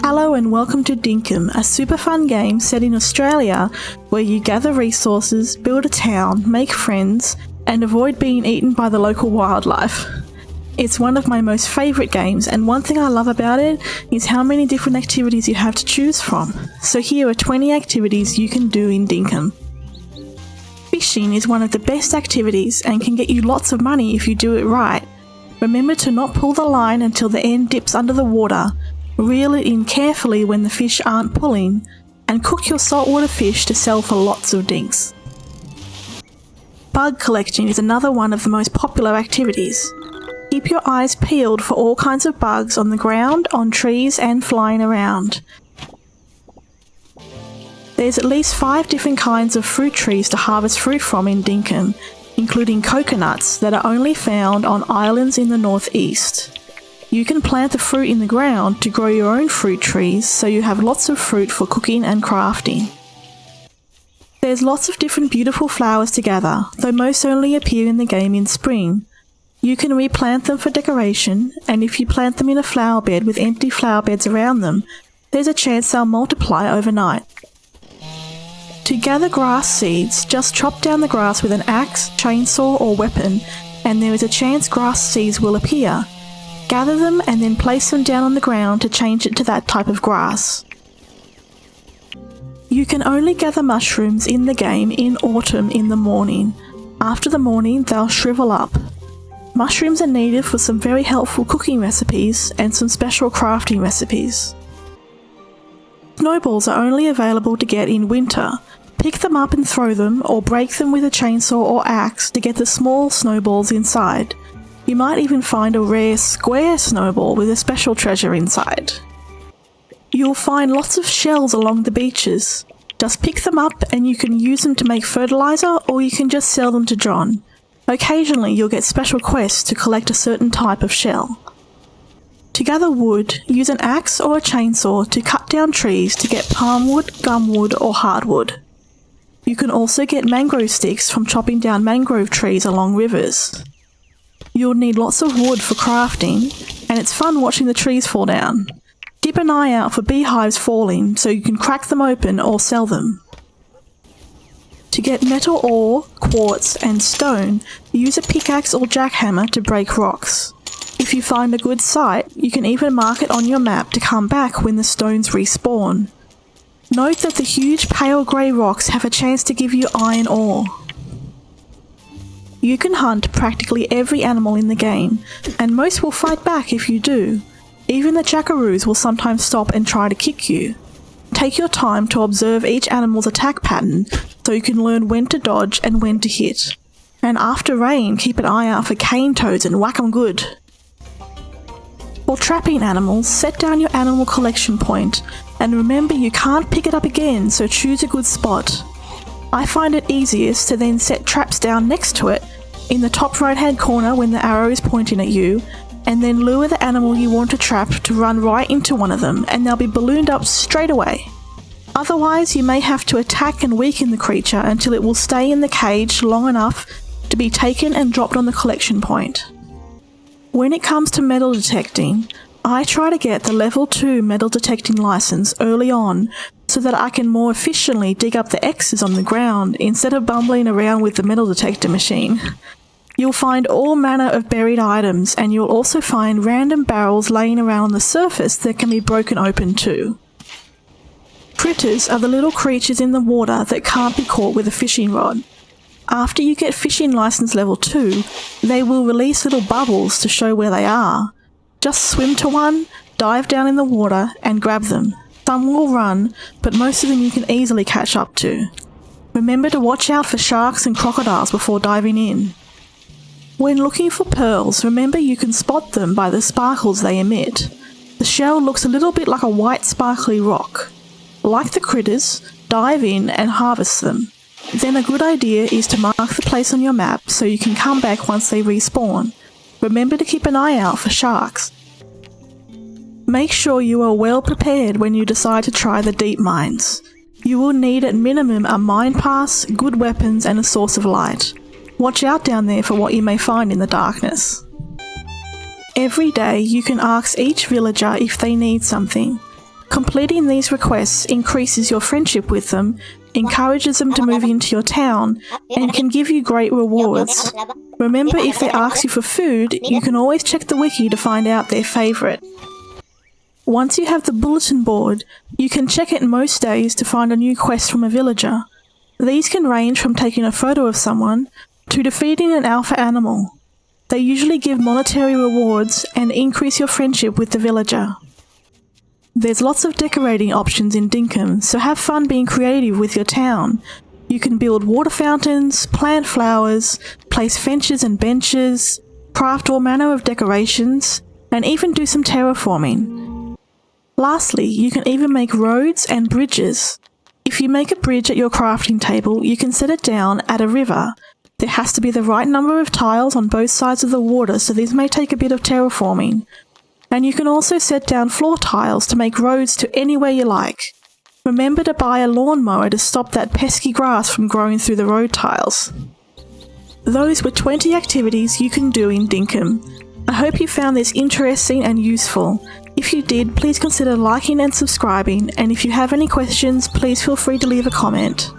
Hello and welcome to Dinkum, a super fun game set in Australia where you gather resources, build a town, make friends, and avoid being eaten by the local wildlife. It's one of my most favourite games, and one thing I love about it is how many different activities you have to choose from. So here are 20 activities you can do in Dinkum. Fishing is one of the best activities and can get you lots of money if you do it right. Remember to not pull the line until the end dips under the water. Reel it in carefully when the fish aren't pulling, and cook your saltwater fish to sell for lots of dinks. Bug collecting is another one of the most popular activities. Keep your eyes peeled for all kinds of bugs on the ground, on trees, and flying around. There's at least 5 different kinds of fruit trees to harvest fruit from in Dinkum, including coconuts that are only found on islands in the northeast. You can plant the fruit in the ground to grow your own fruit trees so you have lots of fruit for cooking and crafting. There's lots of different beautiful flowers to gather, though most only appear in the game in spring. You can replant them for decoration, and if you plant them in a flower bed with empty flower beds around them, there's a chance they'll multiply overnight. To gather grass seeds, just chop down the grass with an axe, chainsaw or weapon, and there is a chance grass seeds will appear. Gather them and then place them down on the ground to change it to that type of grass. You can only gather mushrooms in the game in autumn in the morning. After the morning, they'll shrivel up. Mushrooms are needed for some very helpful cooking recipes and some special crafting recipes. Snowballs are only available to get in winter. Pick them up and throw them, or break them with a chainsaw or axe to get the small snowballs inside. You might even find a rare square snowball with a special treasure inside. You'll find lots of shells along the beaches. Just pick them up and you can use them to make fertilizer, or you can just sell them to John. Occasionally you'll get special quests to collect a certain type of shell. To gather wood, use an axe or a chainsaw to cut down trees to get palmwood, gumwood or hardwood. You can also get mangrove sticks from chopping down mangrove trees along rivers. You'll need lots of wood for crafting, and it's fun watching the trees fall down. Keep an eye out for beehives falling so you can crack them open or sell them. To get metal ore, quartz and stone, use a pickaxe or jackhammer to break rocks. If you find a good site, you can even mark it on your map to come back when the stones respawn. Note that the huge pale grey rocks have a chance to give you iron ore. You can hunt practically every animal in the game, and most will fight back if you do. Even the jackaroos will sometimes stop and try to kick you. Take your time to observe each animal's attack pattern so you can learn when to dodge and when to hit. And after rain, keep an eye out for cane toads and whack 'em good. For trapping animals, set down your animal collection point, and remember you can't pick it up again, so choose a good spot. I find it easiest to then set traps down next to it, in the top right hand corner when the arrow is pointing at you, and then lure the animal you want to trap to run right into one of them, and they'll be ballooned up straight away. Otherwise, you may have to attack and weaken the creature until it will stay in the cage long enough to be taken and dropped on the collection point. When it comes to metal detecting, I try to get the level 2 metal detecting license early on so that I can more efficiently dig up the X's on the ground instead of bumbling around with the metal detector machine. You'll find all manner of buried items, and you'll also find random barrels laying around on the surface that can be broken open too. Critters are the little creatures in the water that can't be caught with a fishing rod. After you get fishing license level 2, they will release little bubbles to show where they are. Just swim to one, dive down in the water and grab them. Some will run, but most of them you can easily catch up to. Remember to watch out for sharks and crocodiles before diving in. When looking for pearls, remember you can spot them by the sparkles they emit. The shell looks a little bit like a white sparkly rock. Like the critters, dive in and harvest them. Then a good idea is to mark the place on your map so you can come back once they respawn. Remember to keep an eye out for sharks. Make sure you are well prepared when you decide to try the deep mines. You will need at minimum a mine pass, good weapons and a source of light. Watch out down there for what you may find in the darkness. Every day you can ask each villager if they need something. Completing these requests increases your friendship with them, encourages them to move into your town, and can give you great rewards. Remember, if they ask you for food, you can always check the wiki to find out their favourite. Once you have the bulletin board, you can check it most days to find a new quest from a villager. These can range from taking a photo of someone to defeating an alpha animal. They usually give monetary rewards and increase your friendship with the villager. There's lots of decorating options in Dinkum, so have fun being creative with your town. You can build water fountains, plant flowers, place benches and benches, craft all manner of decorations, and even do some terraforming. Lastly, you can even make roads and bridges. If you make a bridge at your crafting table, you can set it down at a river. There has to be the right number of tiles on both sides of the water, so these may take a bit of terraforming. And you can also set down floor tiles to make roads to anywhere you like. Remember to buy a lawnmower to stop that pesky grass from growing through the road tiles. Those were 20 activities you can do in Dinkum. I hope you found this interesting and useful. If you did, please consider liking and subscribing, and if you have any questions, please feel free to leave a comment.